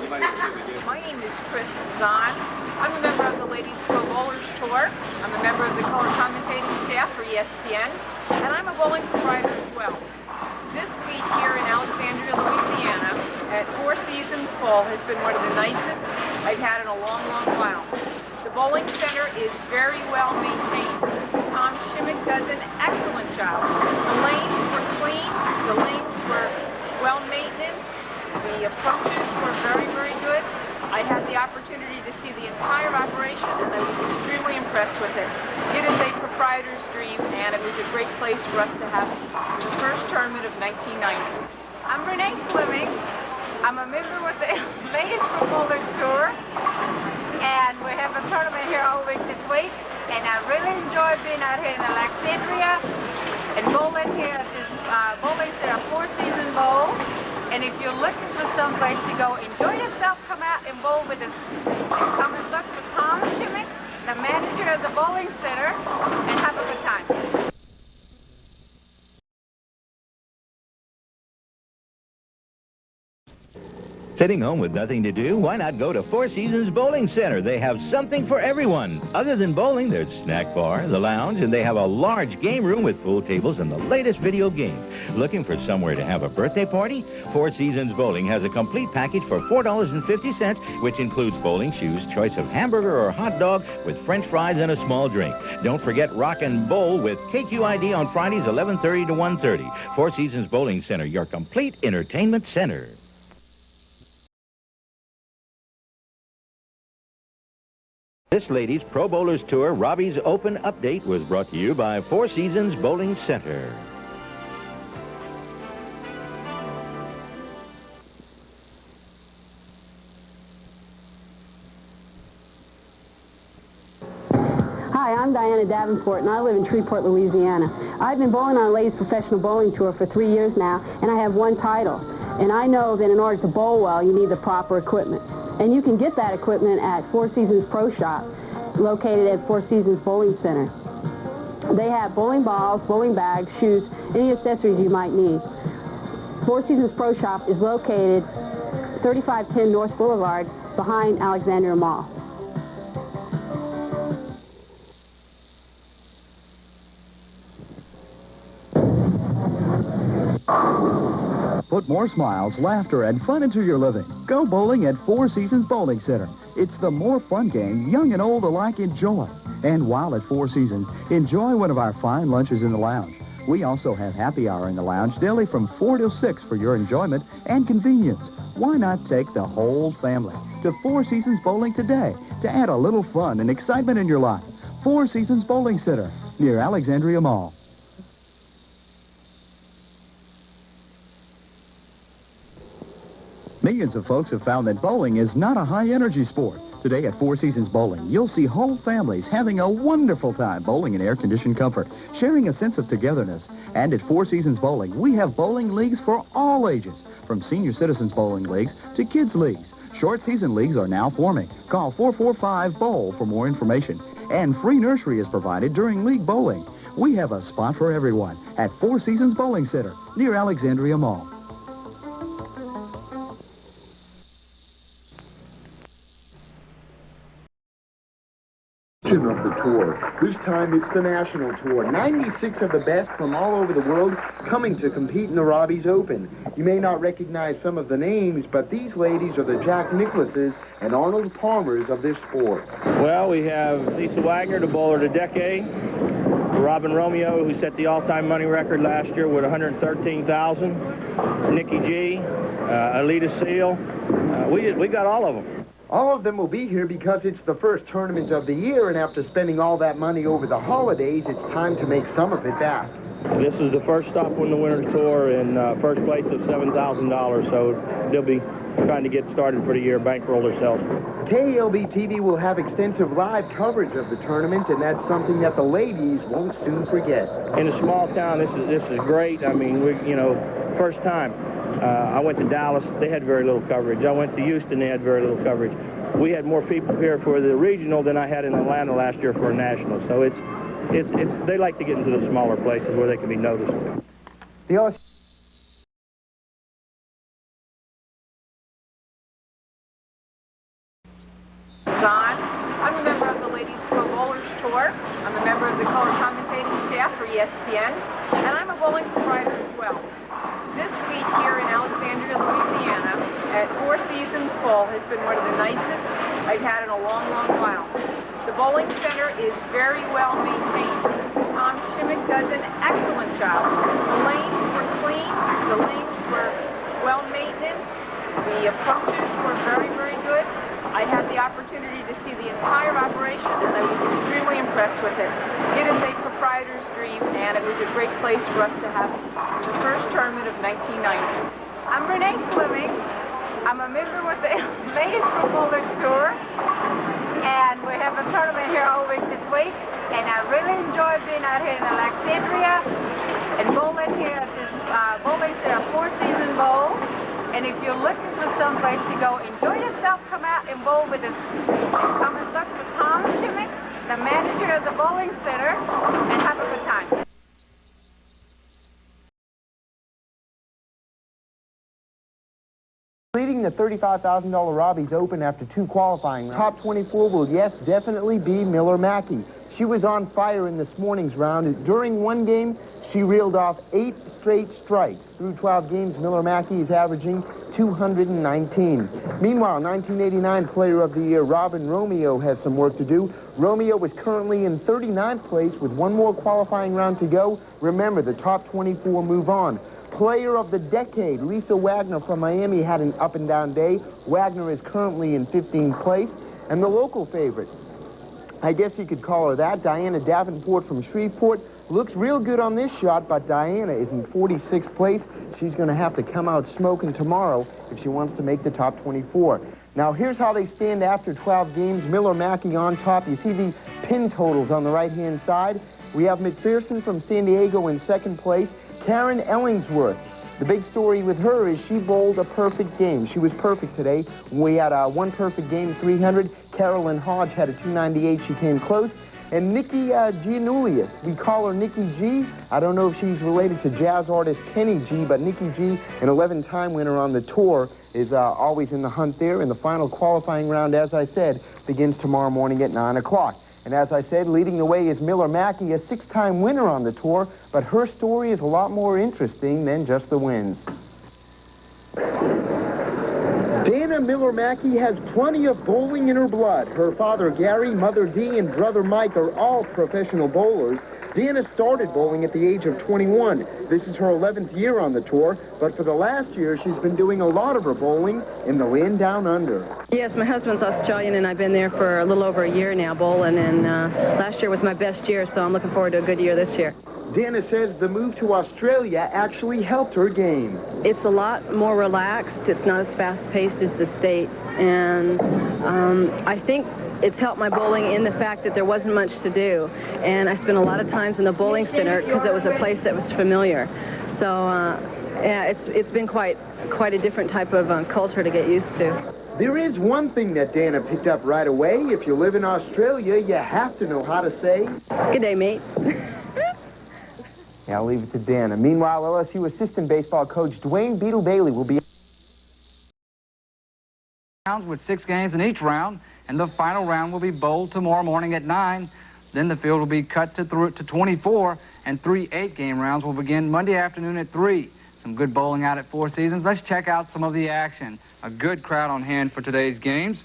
My name is Chris Zahn. I'm a member of the Ladies Pro Bowlers Tour. I'm a member of the color commentating staff for ESPN, and I'm a bowling proprietor as well. This week here in Alexandria, Louisiana, at Four Seasons Bowl has been one of the nicest I've had in a long, long while. The bowling center is very well maintained. Tom Schimmick does an excellent job. The lanes were clean, the lanes were well maintained, the approaches were very, very good. I had the opportunity to see the entire operation, and I was extremely impressed with it. It is a proprietor's dream, and it was a great place for us to have the first tournament of 1990. I'm Renee Fleming. I'm a member with the Ladies Pro Bowlers Tour, and we have a tournament here all week this week, and I really enjoy being out here in Alexandria and bowling here at this Bowling Center Four Seasons Bowl. And if you're looking for someplace to go enjoy yourself, come out and bowl with us. And come and look for Tom Schimmick, the manager of the bowling center, and have a good time. Sitting home with nothing to do? Why not go to Four Seasons Bowling Center? They have something for everyone. Other than bowling, there's snack bar, the lounge, and they have a large game room with pool tables and the latest video games. Looking for somewhere to have a birthday party? Four Seasons Bowling has a complete package for $4.50, which includes bowling shoes, choice of hamburger or hot dog with French fries and a small drink. Don't forget Rock and Bowl with KQID on Fridays 11:30 to 1:30. Four Seasons Bowling Center, your complete entertainment center. This Ladies Pro Bowlers Tour Robbie's Open Update was brought to you by Four Seasons Bowling Center. Hi, I'm Diana Davenport, and I live in Shreveport, Louisiana. I've been bowling on a Ladies Professional Bowling Tour for 3 years now, and I have one title. And I know that in order to bowl well, you need the proper equipment. And you can get that equipment at Four Seasons Pro Shop, located at Four Seasons Bowling Center. They have bowling balls, bowling bags, shoes, any accessories you might need. Four Seasons Pro Shop is located 3510 North Boulevard behind Alexandria Mall. Put more smiles, laughter, and fun into your living. Go bowling at Four Seasons Bowling Center. It's the more fun game young and old alike enjoy. And while at Four Seasons, enjoy one of our fine lunches in the lounge. We also have happy hour in the lounge daily from 4 till 6 for your enjoyment and convenience. Why not take the whole family to Four Seasons Bowling today to add a little fun and excitement in your life? Four Seasons Bowling Center, near Alexandria Mall. Millions of folks have found that bowling is not a high-energy sport. Today at Four Seasons Bowling, you'll see whole families having a wonderful time bowling in air-conditioned comfort, sharing a sense of togetherness. And at Four Seasons Bowling, we have bowling leagues for all ages, from senior citizens bowling leagues to kids leagues. Short season leagues are now forming. Call 445-BOWL for more information. And free nursery is provided during league bowling. We have a spot for everyone at Four Seasons Bowling Center, near Alexandria Mall. Of the tour. This time it's the national tour. 96 of the best from all over the world coming to compete in the Robbie's Open. You may not recognize some of the names, but these ladies are the Jack Nicklauses and Arnold Palmers of this sport. Well, we have Lisa Wagner, the bowler of the decade. Robin Romeo, who set the all-time money record last year with $113,000. Nikki G, Alita Seal. We got all of them. All of them will be here because it's the first tournament of the year, and after spending all that money over the holidays, it's time to make some of it back. This is the first stop on the winner's tour in first place of $7,000, so they'll be trying to get started for the year, bankroll themselves. KLB-TV will have extensive live coverage of the tournament, and that's something that the ladies won't soon forget. In a small town, this is great. I mean, first time. I went to Dallas, they had very little coverage. I went to Houston, they had very little coverage. We had more people here for the regional than I had in Atlanta last year for a national. So they like to get into the smaller places where they can be noticed. The Tour. I'm a member of the color commentating staff for ESPN, and I'm a bowling provider as well. This week here in Alexandria, Louisiana, at Four Seasons Bowl has been one of the nicest I've had in a long, long while. The bowling center is very well maintained. Tom Shimmick does an excellent job. The lanes were clean, the lanes were well maintained, the approaches were very, very good. I had the opportunity to see the entire operation, and I was extremely impressed with it. It is a proprietor's dream, and it was a great place for us to have the first tournament of 1990. I'm Renee Fleming. I'm a member with the Ladies Bowling Tour, and we have a tournament here all week this week, and I really enjoy being out here in Alexandria and bowling here at this Bowling Center Four Seasons Bowl. And if you're looking for someplace to go, enjoy yourself, come out and bowl with us. And come and look for Tom Shimmick, the manager of the Bowling Center, and have a good time. Leading the $35,000 Robbie's Open after 2 qualifying rounds. Top 24 will, yes, definitely be Miller Mackey. She was on fire in this morning's round. During one game, she reeled off 8 straight strikes. Through 12 games, Miller Mackey is averaging 219. Meanwhile, 1989 Player of the Year Robin Romeo has some work to do. Romeo is currently in 39th place with one more qualifying round to go. Remember, the top 24 move on. Player of the Decade, Lisa Wagner from Miami, had an up-and-down day. Wagner is currently in 15th place. And the local favorite, I guess you could call her that, Diana Davenport from Shreveport, looks real good on this shot, but Diana is in 46th place. She's going to have to come out smoking tomorrow if she wants to make the top 24. Now, here's how they stand after 12 games. Miller Mackey on top. You see the pin totals on the right-hand side. We have McPherson from San Diego in 2nd place. Karen Ellingsworth. The big story with her is she bowled a perfect game. She was perfect today. We had one perfect game, 300. Carolyn Hodge had a 298. She came close. And Nikki Giannoulias, we call her Nikki G. I don't know if she's related to jazz artist Kenny G, but Nikki G, an 11-time winner on the tour, is always in the hunt there. And the final qualifying round, as I said, begins tomorrow morning at 9 o'clock. And as I said, leading the way is Miller Mackey, a 6-time winner on the tour, but her story is a lot more interesting than just the wins. Dana Miller Mackey has plenty of bowling in her blood. Her father Gary, mother Dee, and brother Mike are all professional bowlers. Dana started bowling at the age of 21. This is her 11th year on the tour, but for the last year, she's been doing a lot of her bowling in the land down under. Yes, my husband's Australian, and I've been there for a little over a year now bowling, and last year was my best year, so I'm looking forward to a good year this year. Dana says the move to Australia actually helped her game. It's a lot more relaxed. It's not as fast-paced as the States, and I think it's helped my bowling in the fact that there wasn't much to do, and I spent a lot of times in the bowling center because it was a place that was familiar. So, yeah, it's been quite a different type of culture to get used to. There is one thing that Dana picked up right away. If you live in Australia, you have to know how to say, "Good day, mate." Yeah, I'll leave it to Dana. Meanwhile, LSU assistant baseball coach Dwayne Beetle Bailey will be with 6 games in each round, and the final round will be bowled tomorrow morning at 9. Then the field will be cut to 24, and 3 8-game rounds will begin Monday afternoon at 3. Some good bowling out at Four Seasons. Let's check out some of the action. A good crowd on hand for today's games.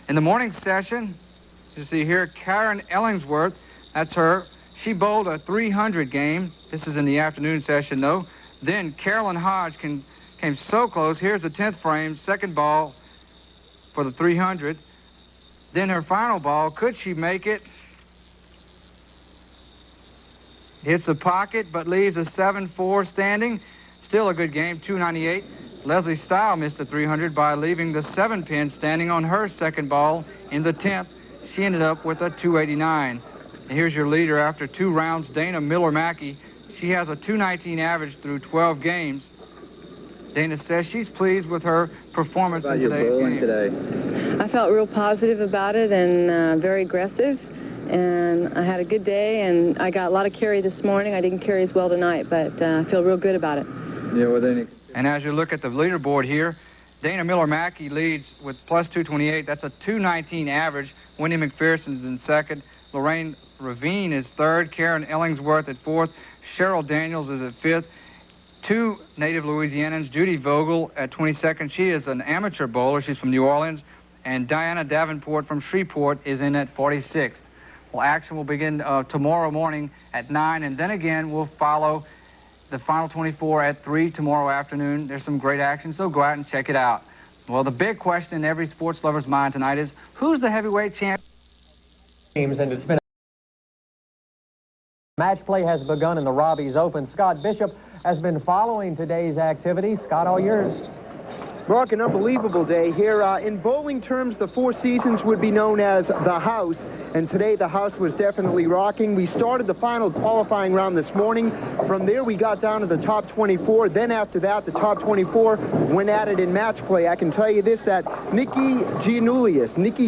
In the morning session, you see here Karen Ellingsworth. That's her. She bowled a 300 game. This is in the afternoon session, though. Then Carolyn Hodge came so close. Here's the 10th frame, second ball for the 300. Then her final ball, could she make it? Hits the pocket, but leaves a 7-4 standing. Still a good game, 298. Leslie Stile missed the 300 by leaving the 7-pin standing on her second ball in the 10th. She ended up with a 289. And here's your leader after 2 rounds, Dana Miller Mackey. She has a 219 average through 12 games. Dana says she's pleased with her performance in today's game. Today? I felt real positive about it and very aggressive. And I had a good day, and I got a lot of carry this morning. I didn't carry as well tonight, but I feel real good about it. Yeah, well, and as you look at the leaderboard here, Dana Miller Mackey leads with plus 228. That's a 219 average. Wendy McPherson's in second. Lorraine Ravine is third. Karen Ellingsworth at fourth. Cheryl Daniels is at fifth. Two native Louisianans, Judy Vogel at 22nd. She is an amateur bowler. She's from New Orleans. And Diana Davenport from Shreveport is in at 46th. Well, action will begin tomorrow morning at 9, and then again we'll follow the final 24 at 3 tomorrow afternoon. There's some great action, so go out and check it out. Well, the big question in every sports lover's mind tonight is, who's the heavyweight champion? And it's been match play has begun in the Robbie's Open. Scott Bishop has been following today's activity. Scott, all yours. Mark, an unbelievable day here. In bowling terms, the Four Seasons would be known as the house, and today the house was definitely rocking. We started the final qualifying round this morning. From there, we got down to the top 24. Then after that, the top 24 went at it in match play. I can tell you this, that Nikki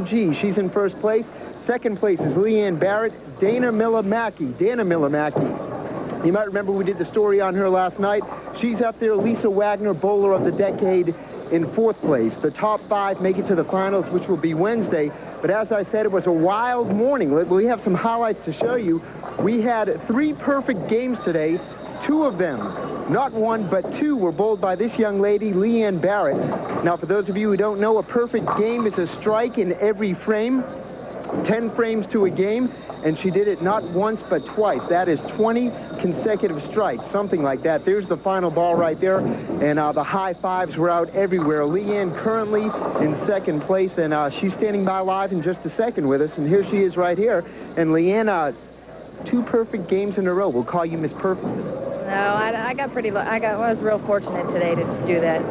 G, she's in first place. Second place is Leanne Barrett, Dana Miller-Mackey. You might remember we did the story on her last night. She's up there. Lisa Wagner, bowler of the decade, in fourth place. The top 5 make it to the finals, which will be Wednesday. But as I said, it was a wild morning. We have some highlights to show you. We had 3 perfect games today. 2 of them, not 1, but 2, were bowled by this young lady, Leanne Barrett. Now, for those of you who don't know, a perfect game is a strike in every frame. 10 frames to a game, and she did it not once but twice. That is 20 consecutive strikes, something like that. There's the final ball right there, and the high fives were out everywhere. Leanne currently in second place, and she's standing by live in just a second with us, and here she is right here. And Leanne, 2 perfect games in a row. We'll call you Miss Perfect. No, I was real fortunate today to do that.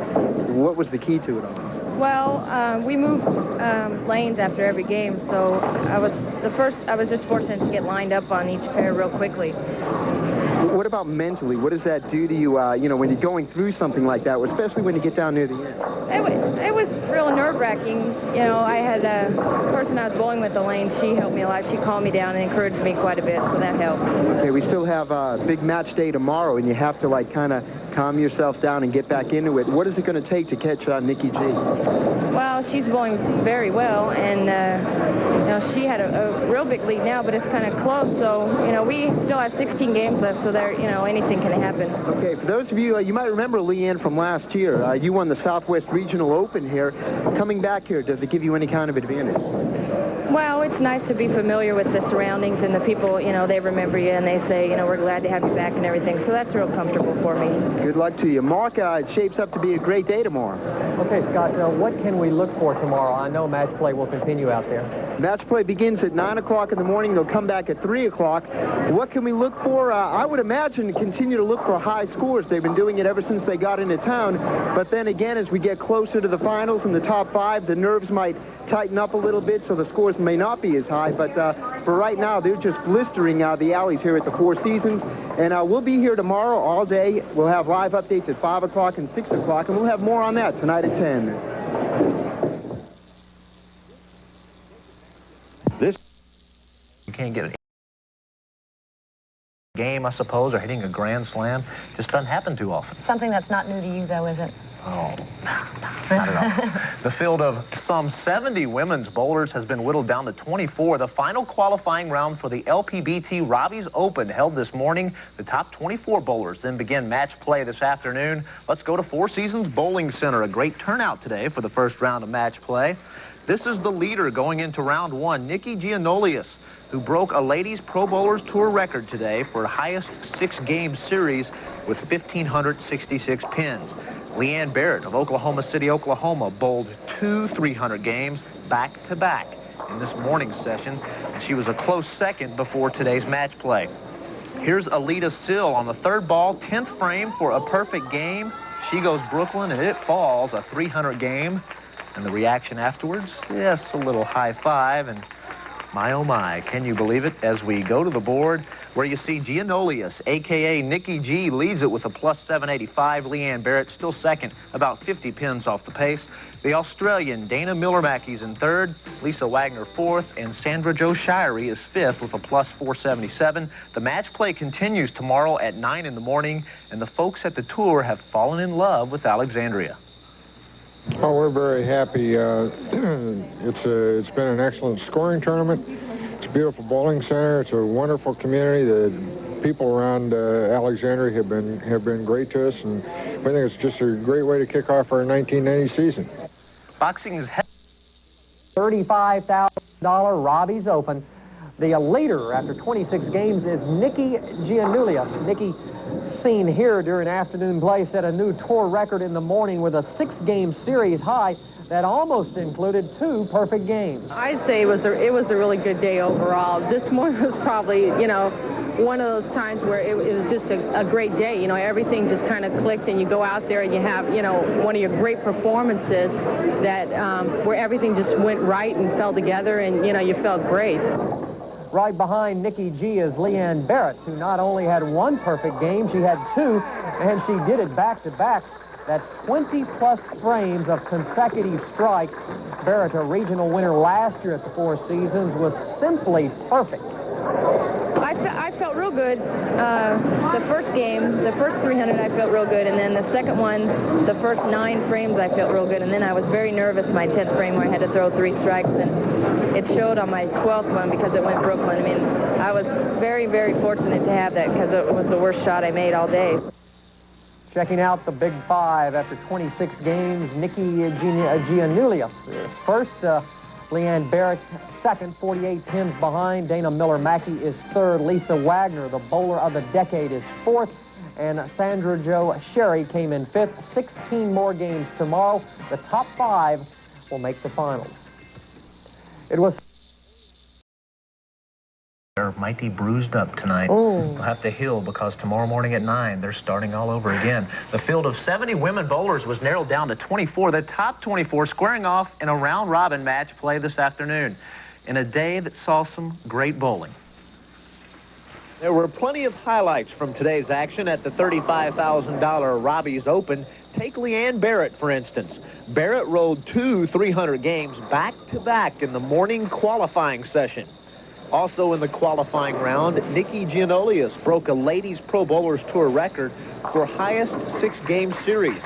What was the key to it all? Well, we moved lanes after every game, so I was just fortunate to get lined up on each pair real quickly. What about mentally? What does that do to you, you know, when you're going through something like that, especially when you get down near the end? It was real nerve-wracking. You know, I had a person I was bowling with the lane. She helped me a lot. She calmed me down and encouraged me quite a bit, so that helped. Okay, we still have a big match day tomorrow, and you have to, like, kind of calm yourself down and get back into it. What is it going to take to catch Nikki G? Well, she's bowling very well, and you know, she had a real big lead now, but it's kind of close. So, you know, we still have 16 games left, so there, you know, anything can happen. Okay, for those of you, you might remember Leanne from last year. You won the Southwest Regional Open here. Coming back here, does it give you any kind of advantage? Well, it's nice to be familiar with the surroundings and the people, you know, they remember you and they say, you know, we're glad to have you back and everything. So that's real comfortable for me. Good luck to you. Mark, it shapes up to be a great day tomorrow. Okay, Scott, what can we look for tomorrow? I know match play will continue out there. Match play begins at 9 o'clock in the morning. They'll come back at 3 o'clock. What can we look for? I would imagine continue to look for high scores. They've been doing it ever since they got into town. But then again, as we get closer to the finals and the top 5, the nerves might tighten up a little bit, so the scores may not be as high. But for right now, they're just blistering the alleys here at the Four Seasons. And we'll be here tomorrow all day. We'll have live updates at 5 o'clock and 6 o'clock, and we'll have more on that tonight at 10. You can't get a game, I suppose, or hitting a grand slam. Just doesn't happen too often. Something that's not new to you, though, is it? Oh, not at all. The field of some 70 women's bowlers has been whittled down to 24. The final qualifying round for the LPBT Robbie's Open held this morning. The top 24 bowlers then begin match play this afternoon. Let's go to Four Seasons Bowling Center. A great turnout today for the first round of match play. This is the leader going into round 1, Nikki Giannolius, who broke a Ladies Pro Bowlers Tour record today for highest 6-game series with 1,566 pins. Leanne Barrett of Oklahoma City, Oklahoma, bowled 2 300 games back-to-back in this morning's session, and she was a close second before today's match play. Here's Alita Sill on the 3rd ball, 10th frame for a perfect game. She goes Brooklyn, and it falls, a 300 game. And the reaction afterwards? Yes, a little high five, and my oh my, can you believe it? As we go to the board, where you see Giannolius, a.k.a. Nikki G, leads it with a plus 785. Leanne Barrett still second, about 50 pins off the pace. The Australian Dana Miller-Mackey's in 3rd, Lisa Wagner 4th, and Sandra Jo Shirey is 5th with a plus 477. The match play continues tomorrow at 9 in the morning, and the folks at the tour have fallen in love with Alexandria. Oh, we're very happy. It's been an excellent scoring tournament. It's beautiful bowling center. It's a wonderful community. The people around Alexandria have been great to us, and I think it's just a great way to kick off our 1990 season. Boxing's $35,000 Robbie's Open. The leader after 26 games is Nikki Giannulli. Nikki, seen here during afternoon play, set a new tour record in the morning with a 6-game series high that almost included 2 perfect games. I'd say it was a really good day overall. This morning was probably, one of those times where it was just a great day. Everything just kind of clicked, and you go out there and you have, one of your great performances that where everything just went right and fell together, and, you felt great. Right behind Nikki G is Leanne Barrett, who not only had 1 perfect game, she had 2, and she did it back-to-back. That's 20-plus frames of consecutive strikes. Barrett, a regional winner last year at the Four Seasons, was simply perfect. I felt real good. The first game, the first 300, I felt real good. And then the second one, the first 9 frames, I felt real good. And then I was very nervous my 10th frame where I had to throw 3 strikes. And it showed on my 12th one because it went Brooklyn. I mean, I was very, very fortunate to have that because it was the worst shot I made all day. Checking out the Big Five after 26 games, Nikki Giannulli first, Leanne Barrett second, 48 pins behind. Dana Miller-Mackey is third. Lisa Wagner, the bowler of the decade, is fourth. And Sandra Jo Sherry came in fifth. 16 more games tomorrow. The top 5 will make the finals. It was... They're mighty bruised up tonight. They'll have to heal because tomorrow morning at 9, they're starting all over again. The field of 70 women bowlers was narrowed down to 24. The top 24 squaring off in a round-robin match play this afternoon in a day that saw some great bowling. There were plenty of highlights from today's action at the $35,000 Robbie's Open. Take Leanne Barrett, for instance. Barrett rolled 2 300 games back-to-back in the morning qualifying session. Also in the qualifying round, Nikki Giannulli broke a Ladies Pro Bowlers Tour record for highest 6-game series,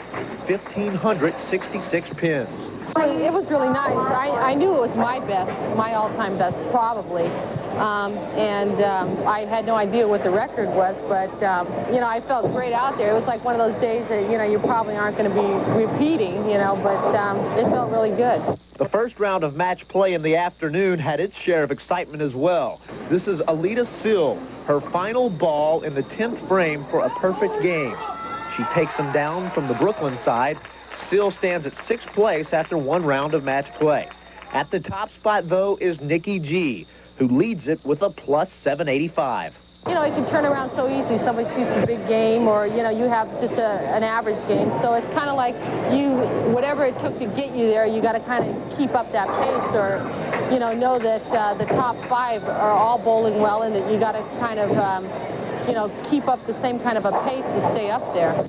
1,566 pins. It was really nice. I knew it was my best, my all-time best, probably. I had no idea what the record was, but, I felt great out there. It was like one of those days that, you probably aren't going to be repeating, but it felt really good. The first round of match play in the afternoon had its share of excitement as well. This is Alita Sill, her final ball in the 10th frame for a perfect game. She takes him down from the Brooklyn side. Sill stands at 6th place after 1 round of match play. At the top spot, though, is Nikki G, who leads it with a plus 785. It can turn around so easy. Somebody shoots a big game or, you have just an average game. So it's kind of like whatever it took to get you there, you got to kind of keep up that pace or, know that the top 5 are all bowling well and that you got to kind of, keep up the same kind of a pace to stay up there.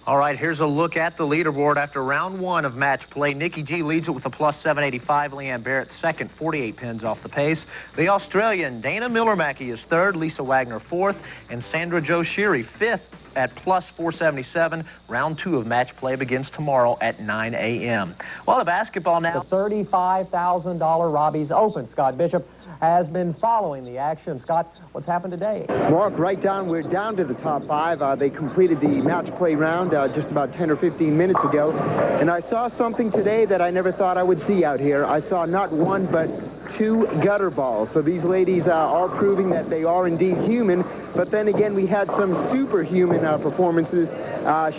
All right, here's a look at the leaderboard after round 1 of match play. Nikki G leads it with a plus 785. Leanne Barrett second, 48 pins off the pace. The Australian Dana Miller-Mackey is third, Lisa Wagner fourth, and Sandra Jo Sherry fifth at plus 477. Round 2 of match play begins tomorrow at 9 a.m. Well, the basketball now. The $35,000 Robbie's Open. Scott Bishop has been following the action. Scott, what's happened today? Mark, we're down to the top 5. They completed the match play round just about 10 or 15 minutes ago. And I saw something today that I never thought I would see out here. I saw not 1, but 2 gutter balls. So these ladies are proving that they are indeed human. But then again, we had some superhuman performances.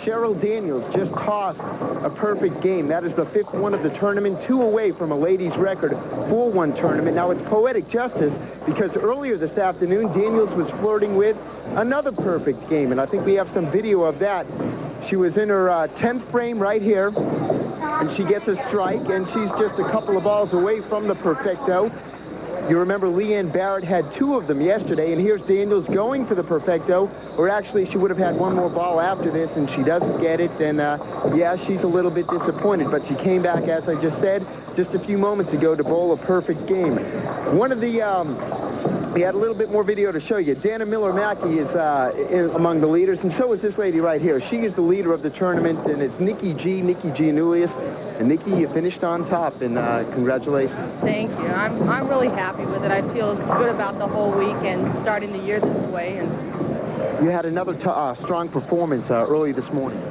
Cheryl Daniels just tossed a perfect game. That is the 5th one of the tournament, 2 away from a ladies' record for 1 tournament. Now, it's poetic justice because earlier this afternoon, Daniels was flirting with another perfect game, and I think we have some video of that. She was in her 10th frame right here, and she gets a strike, and she's just a couple of balls away from the perfecto. You remember Leanne Barrett had 2 of them yesterday, and here's Daniels going for the perfecto, or actually she would have had 1 more ball after this, and she doesn't get it, and yeah, she's a little bit disappointed, but she came back, as I just said, just a few moments ago to bowl a perfect game. One of the We had a little bit more video to show you. Dana Miller-Mackey is among the leaders, and so is this lady right here. She is the leader of the tournament, and it's Nikki Giannoulias. And Nikki, you finished on top, and congratulations. Thank you. I'm really happy with it. I feel good about the whole week and starting the year this way. And you had another strong performance early this morning.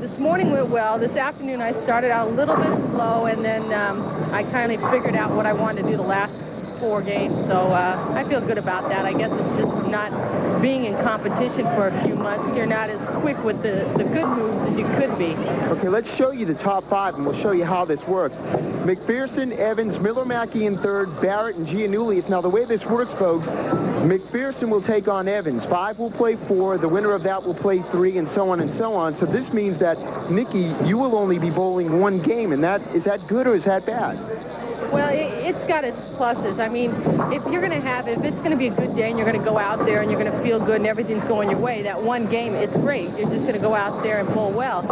This morning went well. This afternoon I started out a little bit slow, and then I kind of figured out what I wanted to do the last 4 games, so I feel good about that. I guess it's just from not being in competition for a few months. You're not as quick with the good moves as you could be. Okay, let's show you the top 5, and we'll show you how this works. McPherson, Evans, Miller-Mackey in third, Barrett, and Giannoulias. Now, the way this works, folks, McPherson will take on Evans. 5 will play 4. The winner of that will play 3, and so on and so on. So this means that, Nikki, you will only be bowling 1 game, and is that good or is that bad? Well, it's got its pluses. I mean, if it's going to be a good day and you're going to go out there and you're going to feel good and everything's going your way, that 1 game, it's great. You're just going to go out there and bowl well.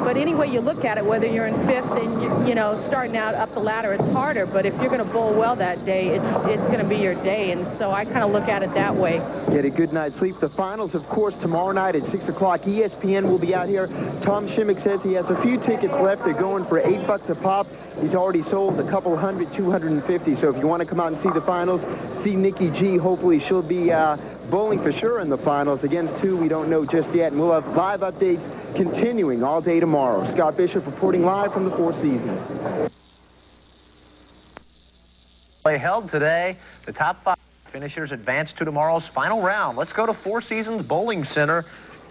But any way you look at it, whether you're in 5th and, you know, starting out up the ladder, it's harder. But if you're going to bowl well that day, it's going to be your day. And so I kind of look at it that way. Get a good night's sleep. The finals, of course, tomorrow night at 6 o'clock. ESPN will be out here. Tom Shimmick says he has a few tickets left. They're going for $8 a pop. He's already sold a couple hundred, 250. So if you want to come out and see the finals, see Nikki G. Hopefully she'll be bowling for sure in the finals. Against 2, we don't know just yet. And we'll have live updates continuing all day tomorrow. Scott Bishop reporting live from the Four Seasons. Play held today. The top 5 finishers advance to tomorrow's final round. Let's go to Four Seasons Bowling Center.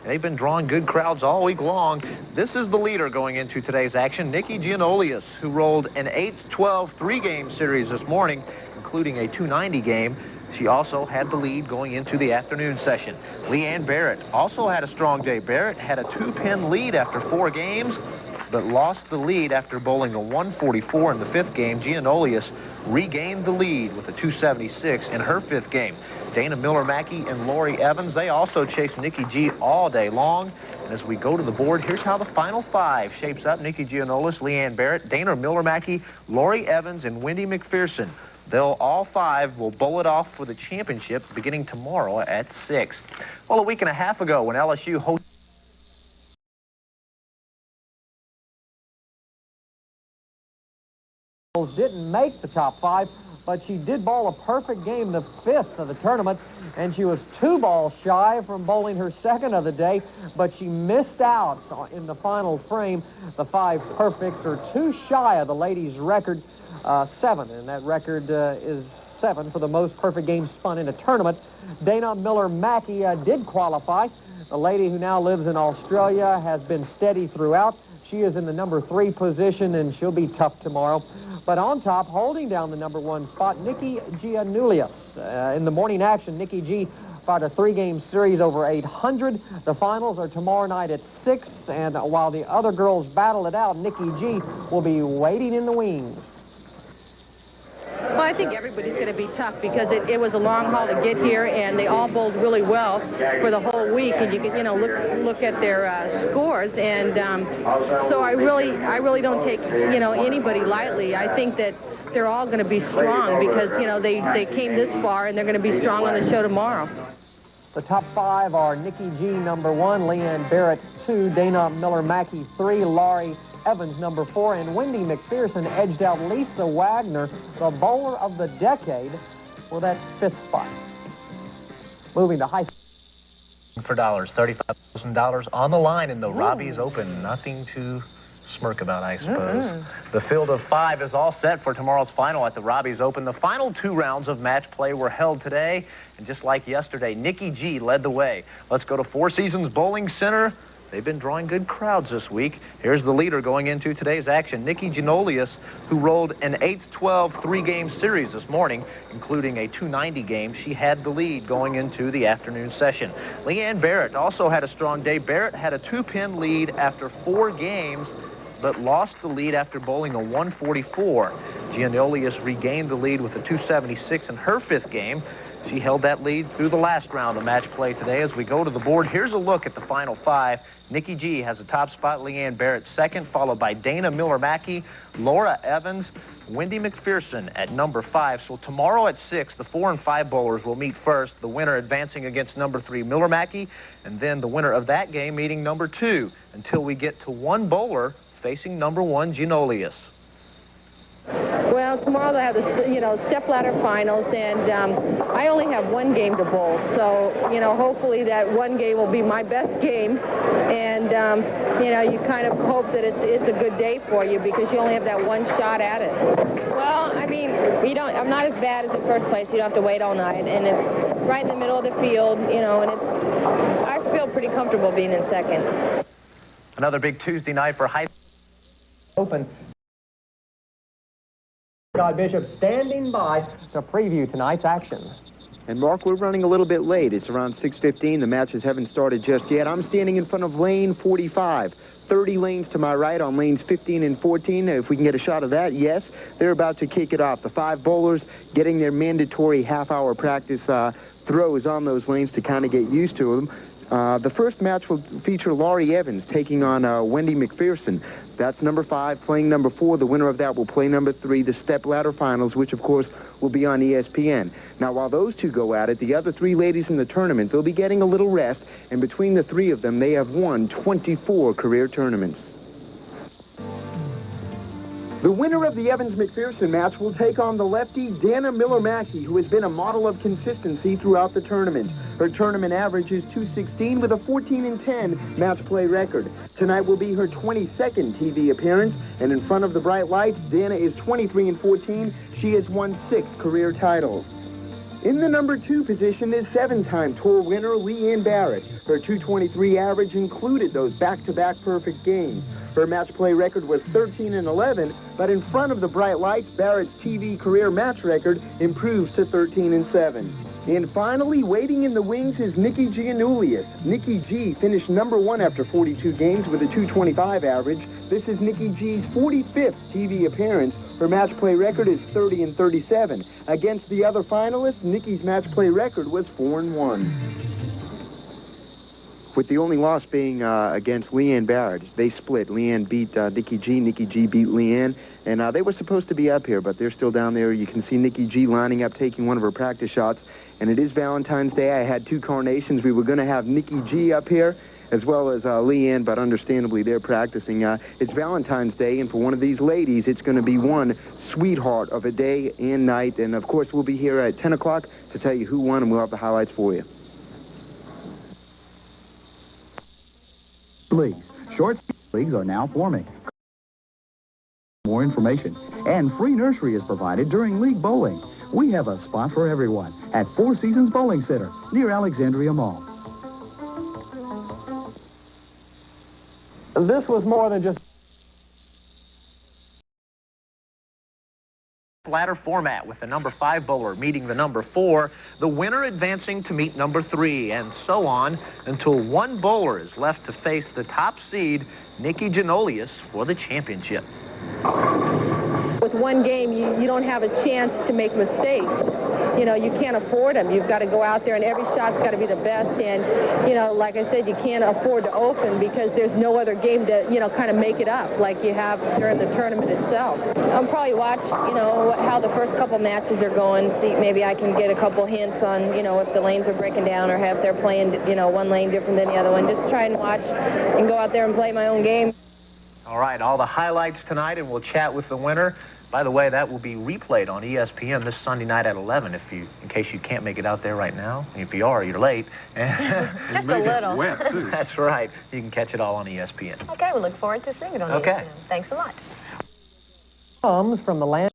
They've been drawing good crowds all week long. This is the leader going into today's action, Nikki Giannoulias, who rolled an 8-12 3-game series this morning, including a 290 game. She also had the lead going into the afternoon session. Leanne Barrett also had a strong day. Barrett had a 2-pin lead after 4 games, but lost the lead after bowling a 144 in the 5th game. Giannoulias regained the lead with a 276 in her 5th game. Dana Miller-Mackey and Lori Evans, they also chased Nikki G all day long. And as we go to the board, here's how the final 5 shapes up. Nikki Giannoulias, Leanne Barrett, Dana Miller-Mackey, Lori Evans, and Wendy McPherson. All 5 will bowl it off for the championship beginning tomorrow at 6. Well, a week and a half ago when LSU hosted didn't make the top 5, but she did bowl a perfect game, the 5th of the tournament, and she was 2 balls shy from bowling her 2nd of the day, but she missed out in the final frame. The 5 perfects are 2 shy of the ladies' record, 7, and that record is 7 for the most perfect games spun in a tournament. Dana Miller-Mackey did qualify. The lady who now lives in Australia has been steady throughout. She is in the number 3 position, and she'll be tough tomorrow. But on top, holding down the number 1 spot, Nikki Giannoulias. In the morning action, Nikki G fought a 3-game series over 800. The finals are tomorrow night at 6, and while the other girls battle it out, Nikki G will be waiting in the wings. Well, I think everybody's going to be tough because it was a long haul to get here, and they all bowled really well for the whole week. And you can, you know, look at their scores, and so I really don't take, you know, anybody lightly. I think that they're all going to be strong because, you know, they came this far, and they're going to be strong on the show tomorrow. The top 5 are Nikki G, number 1, Leanne Barrett, 2, Dana Miller-Mackey, 3, Laurie Evans, number 4, and Wendy McPherson edged out Lisa Wagner, the bowler of the decade, for that 5th spot. Moving to high school. for dollars, $35,000 on the line in the Robbie's Open. Nothing to smirk about, I suppose. The field of 5 is all set for tomorrow's final at the Robbie's Open. The final 2 rounds of match play were held today, and just like yesterday, Nikki G led the way. Let's go to Four Seasons Bowling Center. They've been drawing good crowds this week. Here's the leader going into today's action, Nikki Giannoulias, who rolled an 8-12 3-game series this morning, including a 290 game. She had the lead going into the afternoon session. Leanne Barrett also had a strong day. Barrett had a 2-pin lead after 4 games, but lost the lead after bowling a 144. Giannoulias regained the lead with a 276 in her 5th game. She held that lead through the last round of match play today. As we go to the board, here's a look at the final 5. Nikki G has the top spot, Leanne Barrett second, followed by Dana Miller-Mackey, Laura Evans, Wendy McPherson at number 5. So tomorrow at 6, the 4 and 5 bowlers will meet first, the winner advancing against number 3 Miller-Mackey, and then the winner of that game meeting number 2, until we get to one bowler facing number 1 Genolius. Well, tomorrow they have the, step-ladder finals, and I only have one game to bowl. So, hopefully that one game will be my best game. And, you kind of hope that it's a good day for you because you only have that one shot at it. Well, I mean, I'm not as bad as in first place. You don't have to wait all night. And it's right in the middle of the field, and I feel pretty comfortable being in second. Another big Tuesday night for high Open. Scott Bishop standing by to preview tonight's action. And Mark, we're running a little bit late. It's around 6:15. The matches haven't started just yet. I'm standing in front of lane 45. 30 lanes to my right on lanes 15 and 14. If we can get a shot of that, yes. They're about to kick it off. The 5 bowlers getting their mandatory half-hour practice throws on those lanes to kind of get used to them. The first match will feature Laurie Evans taking on Wendy McPherson. That's number 5 playing number 4. The winner of that will play number 3, the step-ladder finals, which, of course, will be on ESPN. Now, while those two go at it, the other 3 ladies in the tournament, they'll be getting a little rest, and between the 3 of them, they have won 24 career tournaments. The winner of the Evans-McPherson match will take on the lefty Dana Miller-Mackey, who has been a model of consistency throughout the tournament. Her tournament average is .216 with a 14-10 match play record. Tonight will be her 22nd TV appearance, and in front of the bright lights, Dana is 23-14. She has won 6 career titles. In the number 2 position is 7-time tour winner Leanne Barrett. Her .223 average included those back-to-back perfect games. Her match play record was 13-11, but in front of the bright lights, Barrett's TV career match record improves to 13-7. And finally, waiting in the wings is Nikki Giannoulias. Nikki G finished number 1 after 42 games with a .225 average. This is Nikki G's 45th TV appearance. Her match play record is 30-37. Against the other finalists, Nikki's match play record was 4-1. With the only loss being against Leanne Barrett. They split. Leanne beat Nikki G beat Leanne. And they were supposed to be up here, but they're still down there. You can see Nikki G lining up, taking one of her practice shots. And it is Valentine's Day. I had 2 carnations. We were going to have Nikki G up here, as well as Leanne, but understandably they're practicing. It's Valentine's Day, and for one of these ladies, it's going to be one sweetheart of a day and night. And, of course, we'll be here at 10 o'clock to tell you who won, and we'll have the highlights for you. Leagues. Short leagues are now forming. More information and free nursery is provided during league bowling. We have a spot for everyone at Four Seasons Bowling Center near Alexandria Mall. This was more than just ladder format with the number 5 bowler meeting the number 4, the winner advancing to meet number 3, and so on until one bowler is left to face the top seed, Nikki Giannoulias, for the championship. With one game, you don't have a chance to make mistakes. You can't afford them. You've got to go out there, and every shot's got to be the best. And, like I said, you can't afford to open because there's no other game to, kind of make it up like you have during the tournament itself. I'll probably watch, how the first couple matches are going. See, maybe I can get a couple hints on, if the lanes are breaking down or if they're playing, one lane different than the other one. Just try and watch and go out there and play my own game. All right, all the highlights tonight, and we'll chat with the winner. By the way, that will be replayed on ESPN this Sunday night at 11, in case you can't make it out there right now. If you are, you're late. Just a little. That's right. You can catch it all on ESPN. Okay, we look forward to seeing it on ESPN. Thanks a lot. Comes from the land.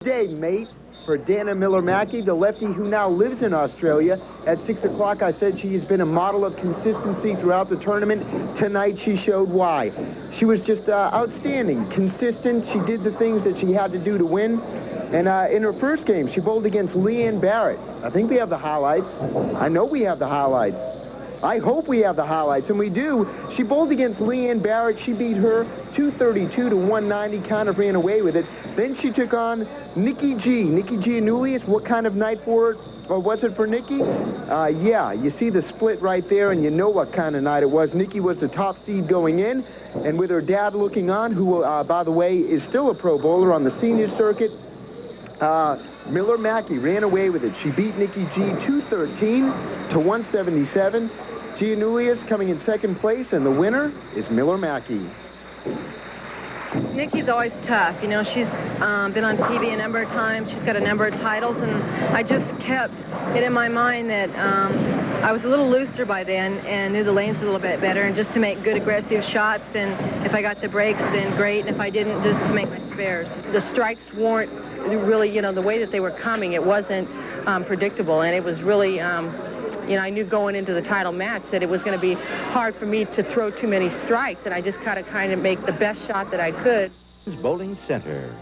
Day, mate, for Dana Miller-Mackey, the lefty who now lives in Australia. At 6 o'clock, I said she has been a model of consistency throughout the tournament. Tonight, she showed why. She was just outstanding, consistent. She did the things that she had to do to win. And in her first game, she bowled against Leanne Barrett. I think we have the highlights. I know we have the highlights. I hope we have the highlights, and we do. She bowled against Leanne Barrett. She beat her 232 to 190, kind of ran away with it. Then she took on Nikki Giannoulias. What kind of night for it? Or was it for Nikki? Yeah, you see the split right there, and you know what kind of night it was. Nikki was the top seed going in, and with her dad looking on, who, by the way, is still a pro bowler on the senior circuit, Miller Mackey ran away with it. She beat Nikki G 213 to 177. Giannoulias coming in second place, and the winner is Miller Mackey. Nikki's always tough. You know, she's been on TV a number of times. She's got a number of titles, and I just kept it in my mind that I was a little looser by then and knew the lanes a little bit better, and just to make good aggressive shots, and if I got the breaks, then great, and if I didn't, just to make my spares. The strikes weren't really, you know, the way that they were coming, it wasn't predictable, and it was really, you know, I knew going into the title match that it was going to be hard for me to throw too many strikes, and I just kind of make the best shot that I could. Bowling Center.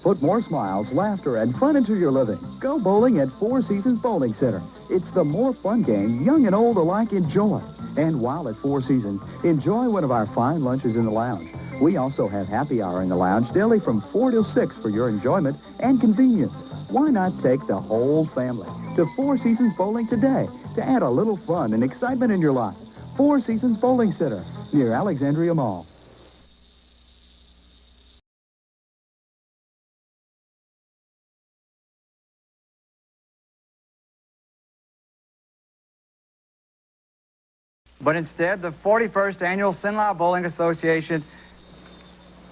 Put more smiles, laughter, and fun into your living. Go bowling at Four Seasons Bowling Center. It's the more fun game young and old alike enjoy. And while at Four Seasons, enjoy one of our fine lunches in the lounge. We also have happy hour in the lounge daily from 4 till 6 for your enjoyment and convenience. Why not take the whole family to Four Seasons Bowling today to add a little fun and excitement in your life? Four Seasons Bowling Center near Alexandria Mall. But instead, the 41st Annual Cenla Bowling Association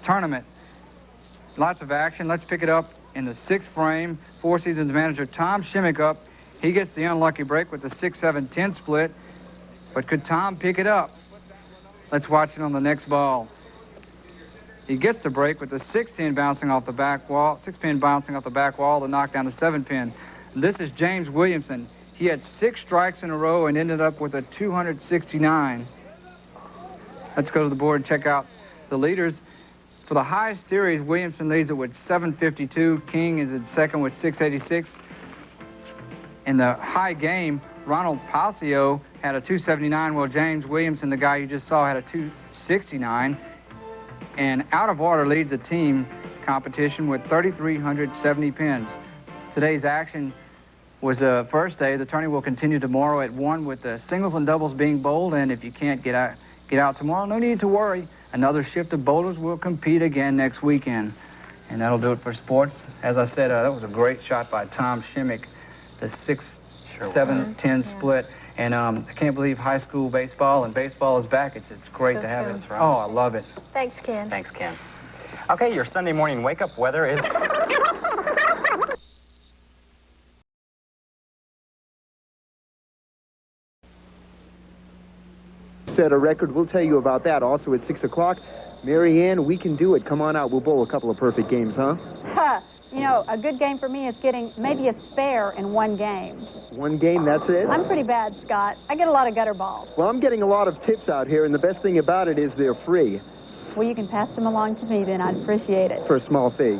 Tournament. Lots of action. Let's pick it up in the 6th frame. Four Seasons manager Tom Shimmick up. He gets the unlucky break with the 6-7-10 split. But could Tom pick it up? Let's watch it on the next ball. He gets the break with the 6-10 bouncing off the back wall. 6-pin bouncing off the back wall to knock down the 7-pin. This is James Williamson. He had 6 strikes in a row and ended up with a 269. Let's go to the board and check out the leaders. For the high series, Williamson leads it with 752. King is in second with 686. In the high game, Ronald Palcio had a 279, while James Williamson, the guy you just saw, had a 269. And Out of Order leads the team competition with 3,370 pins. Today's action was the first day. The tourney will continue tomorrow at 1 with the singles and doubles being bowled, and if you can't get out tomorrow, no need to worry. Another shift of bowlers will compete again next weekend. And that'll do it for sports. As I said, that was a great shot by Tom Shimmick, the 6-7-10 split. And I can't believe high school baseball and baseball is back. It's great to have it. That's right. Oh, I love it. Thanks, Ken. Thanks, Ken. Okay, your Sunday morning wake-up weather is... Set a record. We'll tell you about that also at 6 o'clock. Mary Ann, we can do it. Come on out. We'll bowl a couple of perfect games, huh? You know, a good game for me is getting maybe a spare in one game. One game, that's it? I'm pretty bad, Scott. I get a lot of gutter balls. Well, I'm getting a lot of tips out here, and the best thing about it is they're free. Well, you can pass them along to me, then. I'd appreciate it. For a small fee.